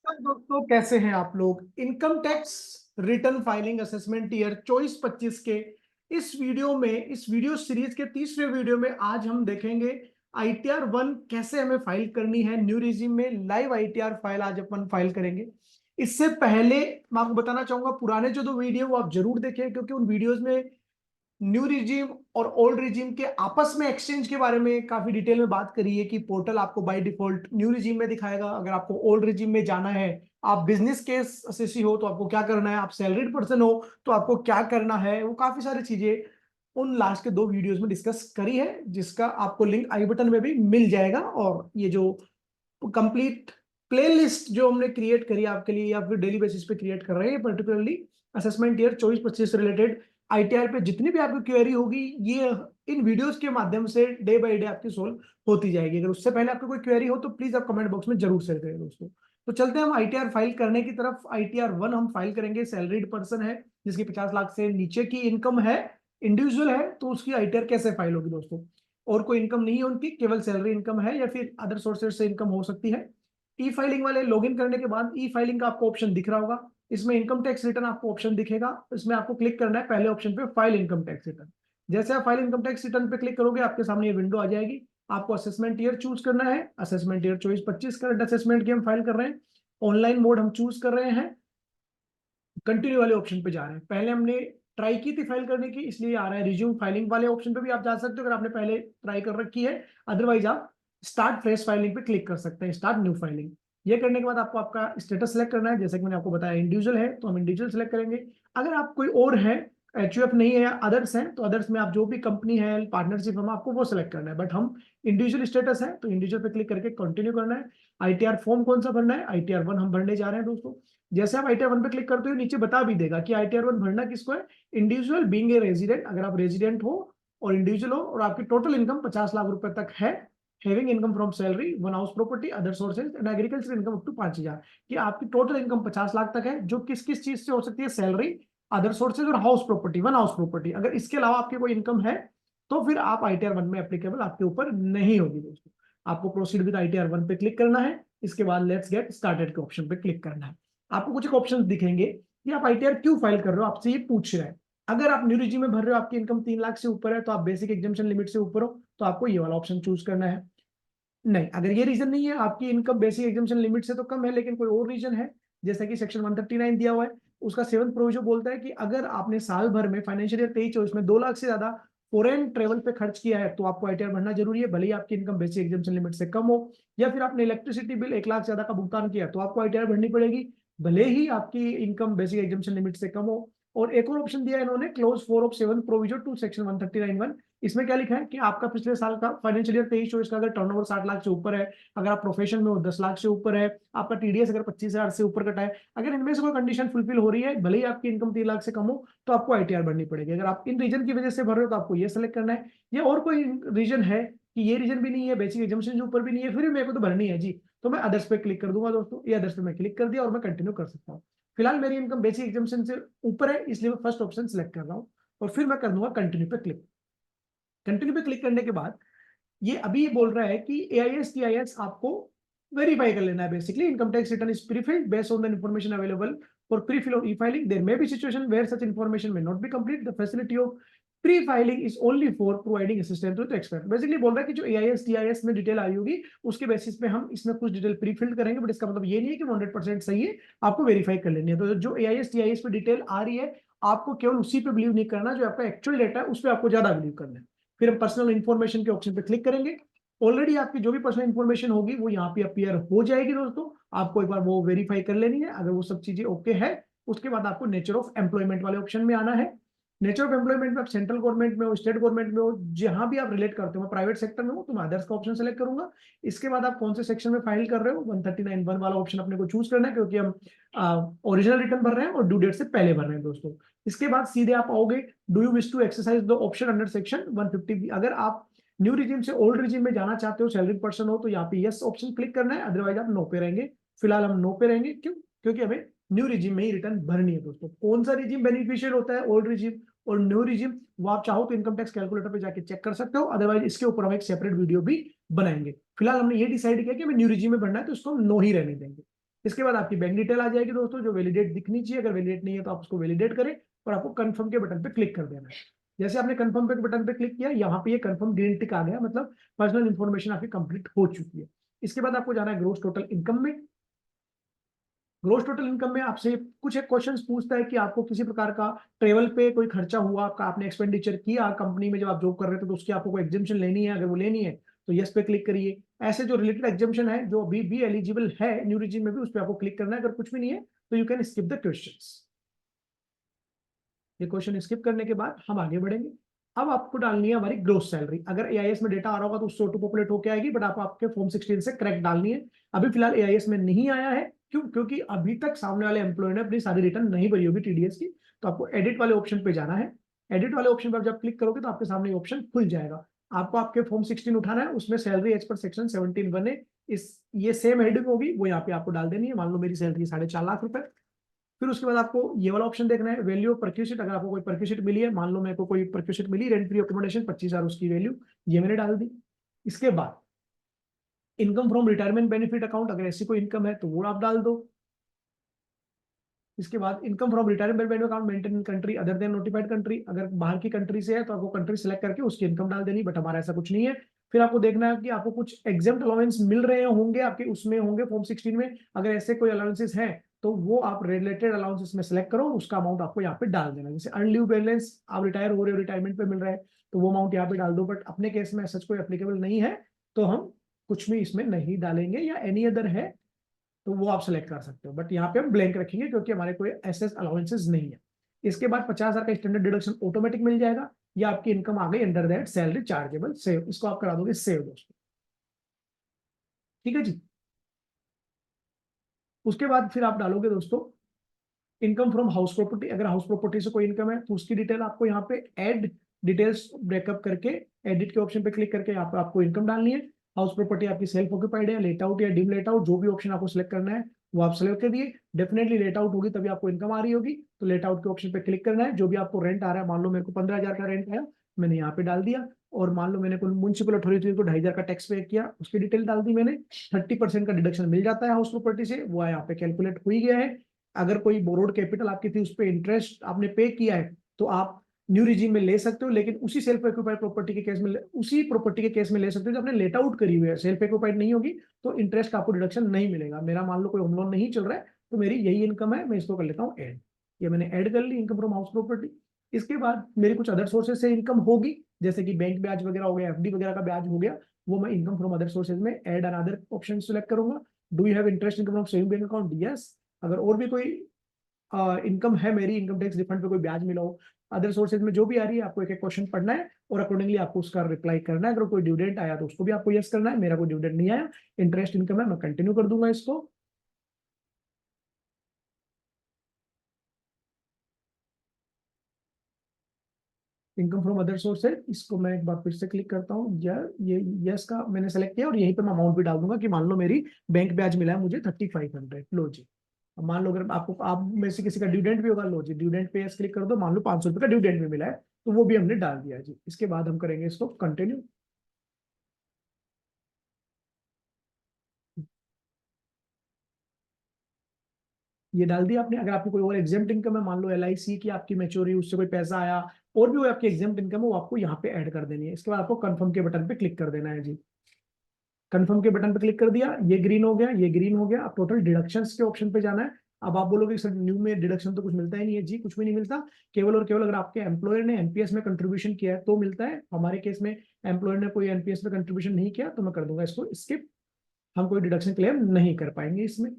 नमस्कार दोस्तों, कैसे हैं आप लोग। Income tax return filing assessment year 24-25 के इस वीडियो सीरीज के तीसरे वीडियो में आज हम देखेंगे आईटीआर 1 कैसे हमें फाइल करनी है। न्यू रिजीम में लाइव आईटीआर फाइल आज अपन फाइल करेंगे। इससे पहले मैं आपको बताना चाहूंगा, पुराने जो 2 वीडियो वो आप जरूर देखें, क्योंकि उन वीडियोज में न्यू रिजीम और ओल्ड रिजीम के आपस में एक्सचेंज के बारे में काफी डिटेल में बात करी है कि पोर्टल आपको बाय डिफॉल्ट न्यू रिजीम में दिखाएगा। अगर आपको ओल्ड रिजीम में जाना है, आप बिजनेस केस असेसी हो तो आपको क्या करना है, आप सैलरीड पर्सन हो तो आपको क्या करना है, वो काफी सारी चीजें उन लास्ट के 2 वीडियोस में डिस्कस करी है, जिसका आपको लिंक आई बटन में भी मिल जाएगा। और ये जो कंप्लीट प्लेलिस्ट जो हमने क्रिएट करी आपके लिए या फिर डेली बेसिस पे क्रिएट कर रहे हैं, पर्टिकुलरली असेसमेंट ईयर 24-25 से रिलेटेड आईटीआर पे जितनी भी आपकी क्वेरी होगी, ये इन वीडियोस के माध्यम से डे बाय डे आपकी सोल्व होती जाएगी। अगर उससे पहले आपको कोई क्वेरी हो तो प्लीज आप कमेंट बॉक्स में जरूर शेयर करें दोस्तों। तो चलते हैं हम आईटीआर फाइल करने की तरफ। आईटीआर 1 हम फाइल करेंगे। सैलरीड पर्सन है जिसकी 50 लाख से नीचे की इनकम है, इंडिविजुअल है, तो उसकी आईटीआर कैसे फाइल होगी दोस्तों। और कोई इनकम नहीं है उनकी, केवल सैलरी इनकम है या फिर अदर सोर्सेज से इनकम हो सकती है। ई फाइलिंग वाले लॉगिन करने के बाद ई फाइलिंग का आपको ऑप्शन दिख रहा होगा। इसमें इनकम टैक्स रिटर्न आपको ऑप्शन दिखेगा। इसमें आपको क्लिक करना है पहले ऑप्शन पे, फाइल इनकम टैक्स रिटर्न। जैसे आप फाइल इनकम टैक्स रिटर्न पे क्लिक करोगे, आपके सामने ये विंडो आ जाएगी। आपको असेसमेंट ईयर चूज करना है। असेसमेंट ईयर 24-25 करंट असेसमेंट की हम फाइल कर रहे हैं। ऑनलाइन मोड हम चूज कर रहे हैं। कंटिन्यू वाले ऑप्शन पे जा रहे हैं। पहले हमने ट्राई की थी फाइल करने की, इसलिए आ रहा है। रिज्यूम फाइलिंग वाले ऑप्शन पे भी आप जा सकते हो अगर आपने पहले ट्राई कर रखी है। अदरवाइज आप स्टार्ट फ्रेश फाइलिंग पे क्लिक कर सकते हैं, स्टार्ट न्यू फाइलिंग। ये करने के बाद आपको आपका स्टेटस सेलेक्ट करना है। जैसे कि मैंने आपको बताया इंडिविजुअल है तो हम इंडिविजुअल सेलेक्ट करेंगे। अगर आप कोई और है, एचयूएफ नहीं है या अदर्स हैं, तो अदर्स में आप जो भी कंपनी है, पार्टनरशिप हम आपको वो सेलेक्ट करना है। बट हम इंडिविजुअल स्टेटस है तो इंडिविजुअल पे क्लिक करके कंटिन्यू करना है। आईटीआर फॉर्म कौन सा भरना है, आईटीआर 1 हम भरने जा रहे हैं दोस्तों। जैसे आप आईटीआर 1 पे क्लिक करते हो, नीचे बता भी देगा कि आईटीआर 1 भरना किसको है, इंडिविजुअल बीइंग ए रेजिडेंट। अगर आप रेजिडेंट हो और इंडिविजुअल हो और आपकी टोटल इनकम 50 लाख रुपए तक है, having income from salary, one house property, other sources and agriculture income up to 5,000, कि आपकी टोटल इनकम 50 लाख तक है, जो किस किस चीज से हो सकती है, सैलरी, अदर सोर्सेज और house property, one house property. अगर इसके अलावा आपकी कोई इनकम है तो फिर आप आईटीआर 1 में एप्लीकेबल आपके ऊपर नहीं होगी दोस्तों। आपको प्रोसीड विद आईटीआर 1 पे क्लिक करना है। इसके बाद लेट्स गेट स्टार्टेड के ऑप्शन पे क्लिक करना है। आपको कुछ एक ऑप्शंस दिखेंगे कि आप आईटीआर क्यों फाइल कर रहे हो, आपसे ये पूछ रहा है। अगर आप न्यू रिजीम में भर रहे हो, आपकी इनकम 3 लाख से ऊपर है, तो आप बेसिक एग्जामिशन लिमिट से ऊपर हो, तो आपको ये वाला ऑप्शन चूज करना है। नहीं, अगर ये रीजन नहीं है, आपकी इनकम बेसिक एग्जामिशन लिमिट से तो कम है लेकिन कोई और रीजन है, जैसा कि सेक्शन 139 दिया हुआ है, उसका 7th प्रोविजन बोलता है कि अगर आपने साल भर में फाइनेंशियल ईयर 23-24 में 2 लाख से ज्यादा फॉरेन ट्रेवल पे खर्च किया है तो आपको आईटीआर भरना जरूरी है, भले ही आपकी इनकम बेसिक एग्जामिशन लिमिट से कम हो। या फिर आपने इलेक्ट्रिसिटी बिल 1 लाख से ज्यादा का भुगतान किया तो आपको आईटीआर भरनी पड़ेगी, भले ही आपकी इनकम बेसिक एग्जामिशन लिमिट से कम हो। और एक और ऑप्शन दिया है इन्होंने, close 4 of 7 provision to section 139(1). इसमें क्या लिखा है कि आपका पिछले साल का फाइनेंशियल ईयर 23-24 का अगर टर्नओवर 60 लाख से ऊपर है, अगर आप प्रोफेशन में हो 10 लाख से ऊपर है, आपका टीडीएस अगर 25,000 से ऊपर कटा है, अगर इनमें से कोई कंडीशन फुलफिल हो रही है, भले ही आपकी इनकम 3 लाख से कम हो, तो आपको आईटीआर भरनी पड़ेगी। अगर आप इन रीजन की वजह से भर रहे हो तो आपको ये सेलेक्ट करना है। या और कोई रीजन है कि ये रीजन भी नहीं है, बेसिक एग्जामिशन ऊपर भी नहीं है, फिर भी मेरे को तो भरनी है जी, तो मैं अदर्स पे क्लिक कर दूंगा दोस्तों। ये अदर्स पे मैं क्लिक कर दिया और मैं कंटिन्यू कर सकता हूँ। फिलहाल मेरी इनकम बेसिक एग्जामिशन से ऊपर है, इसलिए मैं फर्स्ट ऑप्शन सेलेक्ट कर रहा हूँ और फिर मैं कर दूंगा कंटिन्यू पे क्लिक। कंटिन्यू पे क्लिक करने के बाद ये अभी ये बोल रहा है कि एआईएस टीआईएस आपको वेरीफाई कर लेना है। Basically income tax return is prefilled based on the information available for prefill और e-filing. There may be situation where such information may not be complete. The facility of pre filing is only for providing assistance to expert. Basically बोल रहा है कि जो AIS TIS में detail आई होगी उसके बेसिस पे हम इसमें कुछ डिटेल प्री फिल्ड करेंगे, बट इसका मतलब ये नहीं है कि 100% सही है, आपको वेरीफाई कर लेनी है। तो जो एआईएस टीआईएस पे डिटेल आ रही है, आपको केवल उसी पे बिलीव नहीं करना, जो आपका एक्चुअल डेटा है उस पर आपको ज्यादा बिलीव करना है। फिर हम पर्सनल इन्फॉर्मेशन के ऑप्शन पे क्लिक करेंगे। ऑलरेडी आपकी जो भी पर्सनल इन्फॉर्मेशन होगी वो यहाँ पे अपीयर हो जाएगी दोस्तों। आपको एक बार वो वेरीफाई कर लेनी है। अगर वो सब चीजें ओके है, उसके बाद आपको नेचर ऑफ एम्प्लॉयमेंट वाले ऑप्शन में आना है। नेचर ऑफ एम्प्लॉयमेंट में आप सेंट्रल गवर्नमेंट में हो, स्टेट गवर्नमेंट में हो, जहां भी आप रिलेट करते हो, मैं प्राइवेट सेक्टर में हो तो मैं अदर्स का ऑप्शन सेलेक्ट करूंगा। इसके बाद आप कौन से सेक्शन में फाइल कर रहे हो, 139(1) वाला ऑप्शन अपने को चूज करना है, क्योंकि हम ओरिजिनल रिटर्न भर रहे हैं और ड्यू डेट से पहले भर रहे हैं दोस्तों। इसके बाद सीधे आप आओगे, do you wish to exercise the option under section 150। अगर आप न्यू रिजीम से ओल्ड रिजीम में जाना चाहते हो, सैलरी पर्सन हो, तो यहाँ पे यस ऑप्शन क्लिक करना है, अदरवाइज आप नो पे रहेंगे। फिलहाल हम नो पे रहेंगे, क्यों, क्योंकि हमें न्यू रिजीम में ही रिटर्न भरनी है दोस्तों। कौन सा रिजीम बेनिफिशियल होता है, ओल्ड रिजीम और न्यू रिजीम, वो आप चाहो तो इनकम टैक्स कैलकुलेटर पे जाके चेक कर सकते हो, अदरवाइज इसके ऊपर हम एक सेपरेट वीडियो भी बनाएंगे। फिलहाल हमने ये डिसाइड किया कि हमें न्यू रिजीम में भरना है, तो इसको हम नो ही रहने देंगे। इसके बाद आपकी बैंक डिटेल आ जाएगी दोस्तों, जो वैलिडेट दिखनी चाहिए। अगर वैलिडेट नहीं है तो आप उसको वैलिडेट करें और आपको कंफर्म के बटन पे क्लिक कर देना है। जैसे आपने कंफर्म के बटन पे क्लिक किया, यहाँ पे ये कंफर्म ग्रीन टिक आ गया, मतलब पर्सनल इन्फॉर्मेशन आपकी कंप्लीट हो चुकी है। इसके बाद आपको जाना है ग्रोस टोटल इनकम में। ग्रोस टोटल इनकम में आपसे कुछ एक क्वेश्चंस पूछता है कि आपको किसी प्रकार का ट्रेवल पे कोई खर्चा हुआ, आपका आपने एक्सपेंडिचर किया कंपनी में जब आप जॉब कर रहे थे, तो उसकी आपको कोई एग्जाम्पशन लेनी है। अगर वो लेनी है तो यस पे क्लिक करिए। ऐसे जो रिलेटेड एग्जाम्पशन है जो अभी भी एलिजिबल है न्यू रिजीम में भी, उस पर आपको क्लिक करना है। अगर कुछ भी नहीं है तो you can skip the questions. ये क्वेश्चन स्किप करने के बाद हम आगे बढ़ेंगे। अब आपको डालनी है हमारी ग्रोस सैलरी। अगर एआईएस में डेटा आ रहा होगा तो उससे ऑटो पॉपुलेट होकर आएगी, बट आप आपके फॉर्म 16 से करेक्ट डालनी है। अभी फिलहाल एआईएस में नहीं आया है, क्यों? क्योंकि अभी तक सामने वाले एम्प्लॉय ने अपनी सारी रिटर्न नहीं भरी होगी टीडीएस की। तो आपको एडिट वाले ऑप्शन पे जाना है। एडिट वाले ऑप्शन पर जब क्लिक करोगे तो आपके सामने ऑप्शन खुल जाएगा। आपको आपके फॉर्म 16 उठाना है, उसमें सैलरी एज पर सेक्शन 17 बने इस ये सेम हेडिंग होगी, वो यहाँ पे आपको डाल देनी है। मान लो मेरी सैलरी 4.5 लाख रुपए। फिर उसके बाद आपको ये वाला ऑप्शन देखना है, वैल्यू ऑफ परक्यूशिट। अगर आपको कोई परक्यूशिट मिली है, मान लो मेरे को कोई परक्यूशिट मिली, रेंट फ्री अकोमोडेशन 25,000 उसकी वैल्यू, ये मैंने डाल दी। इसके बाद income from retirement benefit account, अगर ऐसी कोई इनकम है तो वो आप डाल दो। इसके बाद income from retirement benefit account maintain in country other than notified country, अगर बाहर की कंट्री से है तो आपको कंट्री सेलेक्ट करके उसकी इनकम डाल देनी, बट हमारा ऐसा कुछ नहीं है। फिर आपको देखना है कि आपको कुछ एग्जेम्प्ट अलाउंस मिल रहे होंगे, आपके उसमें होंगे फॉर्म 16 में। अगर ऐसे कोई अलाउंसेस हैं तो वो आप रिलेटेड अलाउंसेस में सेलेक्ट करो, उसका अमाउंट आपको यहाँ पे डाल देना। जैसे अर्न लीव बैलेंस, आप रिटायर हो रहे हो, रिटायरमेंट पे मिल रहा है, तो वो अमाउंट यहाँ पे डाल दो। बट अपने केस में सच कोई एप्लीकेबल नहीं है, तो हम कुछ भी इसमें नहीं डालेंगे। या एनी अदर है तो वो आप सेलेक्ट कर सकते हो, बट यहाँ पे हम ब्लैंक रखेंगे क्योंकि हमारे कोई एसेस अलाउंसेस नहीं है। इसके बाद 50,000 का स्टैंडर्ड डिडक्शन ऑटोमेटिक मिल जाएगा, या आपकी इनकम आ गई under that salary chargeable save, इसको आप करा दोगे सेव दोस्तों। ठीक है जी। उसके बाद फिर आप डालोगे दोस्तों इनकम फ्रॉम हाउस प्रॉपर्टी। अगर हाउस प्रॉपर्टी से कोई इनकम है तो उसकी डिटेल आपको यहाँ पे ऐड डिटेल्स ब्रेकअप करके एडिट के ऑप्शन पे क्लिक करके यहाँ पे आपको इनकम डालनी है। हाउस प्रॉपर्टी आपकी सेल्फ ऑक्यूपाइड है, लेट आउट या डिम लेट आउट, जो भी ऑप्शन आपको सिलेक्ट करना है वो आप सिलेक्ट कर दिए। डेफिनेटली लेट आउट होगी तभी आपको इनकम आ रही होगी, तो लेट आउट के ऑप्शन पे क्लिक करना है। जो भी आपको रेंट आ रहा है, मान लो मेरे को 15,000 का रेंट आया, मैंने यहाँ पे डाल दिया। और मान लो मैंने कोई म्युनिसिपल अथॉरिटी को 2,500 का टैक्स पे किया, उसकी डिटेल डाल दी मैंने। 30% का डिडक्शन मिल जाता है हाउस प्रॉपर्टी से, वो यहाँ पे कैलकुलेट हो ही गया है। अगर कोई बोरोड कैपिटल आपकी थी, उस पर इंटरेस्ट आपने पे किया है, तो आप न्यू रिजीम में ले सकते हो, लेकिन उसी सेल्फ एक्यूपाइड प्रॉपर्टी के केस में उसी प्रॉपर्टी के केस में ले सकते हो जो आपने लेट आउट करी हुई है। सेल्फ एक्यूपाइड नहीं होगी तो इंटरेस्ट का आपको डिडक्शन नहीं मिलेगा। मेरा मान लो कोई होम लोन नहीं चल रहा है, तो मेरी यही इनकम है, मैं इसको कर लेता हूँ ऐड। ये मैंने ऐड कर ली इनकम फ्रॉम हाउस प्रॉपर्टी। इसके बाद मेरी कुछ अदर सोर्सेज से इनकम होगी, जैसे कि बैंक ब्याज वगैरह हो गया, एफडी वगैरह का ब्याज हो गया, वो मैं इनकम फ्रॉम अदर सोर्सेज में ऐड अनदर ऑप्शन सेलेक्ट करूंगा। Do you have interest income from saving bank account? Yes. अगर और भी कोई इनकम है मेरी, इनकम टैक्स रिफंड पे कोई ब्याज मिला हो, अदर सोर्सेज में जो भी आ रही है, आपको एक एक क्वेश्चन पढ़ना है और अकॉर्डिंगली आपको उसका रिप्लाई करना है। अगर कोई ड्यूडेंट आया तो उसको भी आपको यस करना है। मेरा कोई ड्यूडेंट नहीं आया, इंटरेस्ट इनकम है, मैं कंटिन्यू कर दूंगा इसको। इनकम फ्रॉम अदर सोर्स है, इसको मैं एक बार फिर से क्लिक करता हूँ। ये यस का मैंने सेलेक्ट किया और यहीं पे मैं अमाउंट भी डाल दूंगा कि मान लो मेरी बैंक ब्याज मिला है मुझे 3500, लो जी। अब मान लो अगर आपको आप में से किसी का ड्यूडेंट भी होगा, लो जी ड्यूडेंट पे यस क्लिक कर दो। मान लो 500 रुपये का ड्यूडेंट भी मिला है, तो वो भी हमने डाल दिया जी। इसके बाद हम करेंगे इसको कंटिन्यू। ये डाल दिया आपने। अगर आपकी कोई और एग्जाम्प्ट इनकम है, मान लो एलआईसी की आपकी मैच्योर हुई, उससे कोई पैसा आया, और भी वो आपकी एग्जाम्प्ट इनकम है, वो आपको यहाँ पे ऐड कर देनी है। इसके बाद आपको कंफर्म के बटन पे क्लिक कर देना है जी। कंफर्म के बटन पे क्लिक कर दिया, ये ग्रीन हो गया, ये ग्रीन हो गया। अब टोटल डिडक्शंस के ऑप्शन पे जाना है। अब आप बोलोगे सर न्यू में डिडक्शन तो कुछ मिलता ही नहीं है। जी कुछ भी नहीं मिलता, केवल और केवल अगर आपके एम्प्लॉयर ने एनपीएस में कंट्रीब्यूशन किया है तो मिलता है। हमारे केस में एम्प्लॉयर ने कोई एनपीएस में कंट्रीब्यूशन नहीं किया, तो मैं कर दूंगा इसको स्किप। हम कोई डिडक्शन क्लेम नहीं कर पाएंगे इसमें।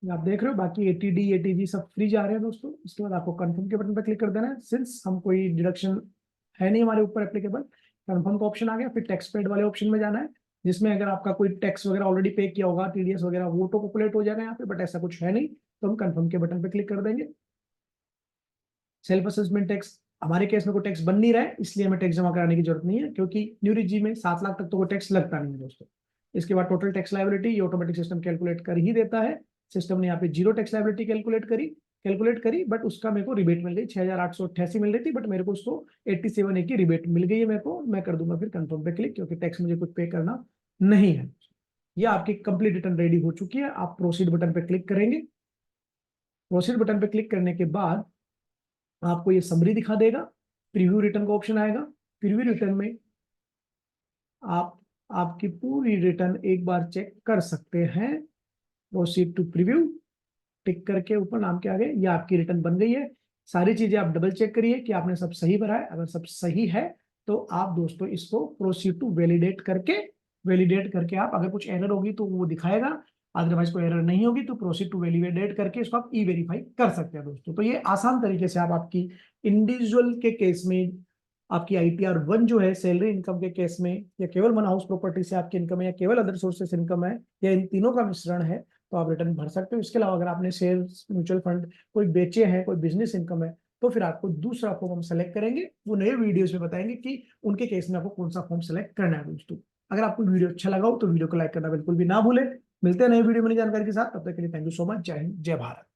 आप देख रहे हो बाकी एटीडी एटीजी सब फ्री जा रहे हैं दोस्तों। इसके बाद आपको कंफर्म के बटन पर क्लिक कर देना है। सिंस हम कोई डिडक्शन है नहीं हमारे ऊपर एप्लीकेबल, कंफर्म का ऑप्शन आ गया। फिर टैक्स पेड वाले ऑप्शन में जाना है, जिसमें अगर आपका कोई टैक्स वगैरह ऑलरेडी पे किया होगा, टीडीएस वगैरह, वो तो पॉपुलेट हो जाएगा यहाँ पे, बट ऐसा कुछ है नहीं, तो हम कंफर्म के बटन पे क्लिक कर देंगे। सेल्फ असेसमेंट टैक्स, हमारे केस में कोई टैक्स बन नहीं रहा है, इसलिए हमें टैक्स जमा कराने की जरूरत नहीं है, क्योंकि न्यू रिजी में 7 लाख तक तो कोई टैक्स लगता नहीं है दोस्तों। इसके बाद टोटल टैक्स लायबिलिटी, ये ऑटोमेटिक सिस्टम कैलकुलेट कर ही देता है। सिस्टम ने यहाँ पे जीरो टैक्स लायबिलिटी कैलकुलेट करी। कैलकुलेट करी, बट उसका मेरे को रिबेट मिल गई 6,888 मिल रही थी, बट मेरे को उसको 87 की रिबेट मिल गई है मेरे को। मैं कर दूंगा फिर कंफर्म पे क्लिक, क्योंकि टैक्स मुझे कुछ पे करना नहीं है। ये आपकी कंप्लीट रिटर्न रेडी हो चुकी है। आप प्रोसीड बटन पे क्लिक करेंगे। प्रोसीड बटन पे क्लिक करने के बाद आपको ये समरी दिखा देगा, प्रीव्यू रिटर्न का ऑप्शन आएगा। प्रीव्यू रिटर्न में आप आपकी पूरी रिटर्न एक बार चेक कर सकते हैं। प्रोसीड टू प्रीव्यू टिक करके ऊपर नाम के आगे ये आपकी रिटर्न बन गई है। सारी चीजें आप डबल चेक करिए कि आपने सब सही भरा है। अगर सब सही है तो आप दोस्तों इसको प्रोसीड टू वैलिडेट करके आप, अगर कुछ एरर होगी तो वो दिखाएगा, अदरवाइज कोई एरर नहीं होगी तो प्रोसीड टू वैलिडेट करके इसको आप ई वेरीफाई कर सकते हैं दोस्तों। तो ये आसान तरीके से आप आपकी इंडिविजुअल के केस में आपकी ITR 1 जो है सैलरी इनकम के केस में, या केवल वन हाउस प्रॉपर्टी से आपकी इनकम है, या केवल अदर सोर्सेस इनकम है, या इन तीनों का मिश्रण है, तो आप रिटर्न भर सकते हो। इसके अलावा अगर आपने शेयर्स, म्यूचुअल फंड कोई बेचे हैं, कोई बिजनेस इनकम है, तो फिर आपको दूसरा फॉर्म हम सेलेक्ट करेंगे। वो नए वीडियोस में बताएंगे कि उनके केस में आपको कौन सा फॉर्म सेलेक्ट करना है दोस्तों। अगर आपको वीडियो अच्छा लगा हो तो वीडियो को लाइक करना बिल्कुल भी ना भूलें। मिलते हैं नए वीडियो में नई जानकारी के साथ, तब तक के लिए थैंक यू सो मच। जय हिंद, जय भारत।